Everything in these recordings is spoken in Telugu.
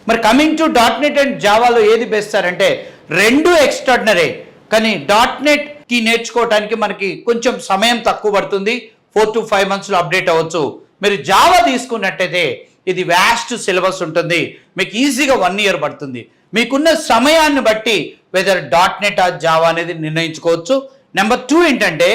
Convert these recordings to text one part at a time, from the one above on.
మరి coming to dot net and జావాలో ఏది బెస్ట్ సార్ అంటే రెండు ఎక్స్ట్రాడినరీ, కానీ డాట్ నెట్కి నేర్చుకోవడానికి మనకి కొంచెం సమయం తక్కువ పడుతుంది, 4 to 5 monthsలో అప్డేట్ అవ్వచ్చు. మీరు జావా తీసుకున్నట్టయితే ఇది వ్యాస్ట్ సిలబస్ ఉంటుంది, మీకు ఈజీగా 1 year పడుతుంది. మీకున్న సమయాన్ని బట్టి వెదర్ డాట్ నెట్ ఆ జావా అనేది నిర్ణయించుకోవచ్చు. నెంబర్ 2 ఏంటంటే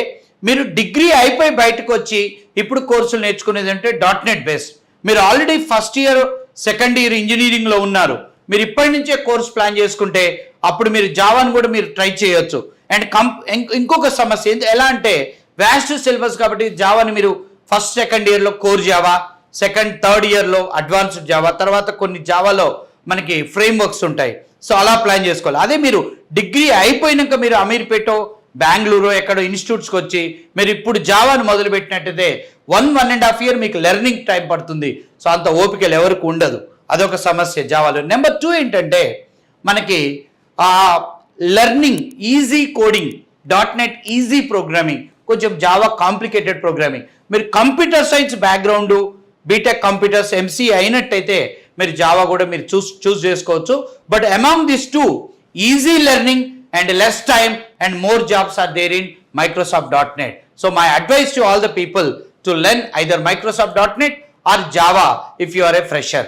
మీరు డిగ్రీ అయిపోయి బయటకు వచ్చి ఇప్పుడు కోర్సులు నేర్చుకునేది అంటే డాట్ నెట్ బేస్డ్. మీరు already first year second year ఇంజనీరింగ్లో ఉన్నారు, మీరు ఇప్పటి నుంచే కోర్స్ ప్లాన్ చేసుకుంటే అప్పుడు మీరు జావాను కూడా మీరు ట్రై చేయొచ్చు. అండ్ ఇంకొక సమస్య ఎలా అంటే వ్యాస్ట్ సిలబస్ కాబట్టి జావాని మీరు ఫస్ట్ సెకండ్ ఇయర్లో కోర్ జావా, సెకండ్ థర్డ్ ఇయర్లో అడ్వాన్స్డ్ జావా, తర్వాత కొన్ని జావాలో మనకి ఫ్రేమ్ వర్క్స్ ఉంటాయి. సో అలా ప్లాన్ చేసుకోవాలి. అదే మీరు డిగ్రీ అయిపోయినాక మీరు అమీర్పేటో బెంగళూరు ఎక్కడో ఇన్స్టిట్యూట్స్కి వచ్చి మీరు ఇప్పుడు జావాను మొదలుపెట్టినట్టయితే 1.5 year మీకు లెర్నింగ్ టైం పడుతుంది. సో అంత ఓపికలు ఎవరికి ఉండదు, అదొక సమస్య జావాలో. నెంబర్ 2 ఏంటంటే మనకి learning easy coding, dot net easy programming, కొంచెం జావా కాంప్లికేటెడ్ ప్రోగ్రామింగ్. మీరు computer science background BTech computers MC అయినట్టయితే మీరు జావా కూడా మీరు చూస్ చేసుకోవచ్చు. But among this 2 easy learning and less time and more jobs are there in Microsoft.NET. So my advice to all the people to learn either Microsoft.NET or Java if you are a fresher.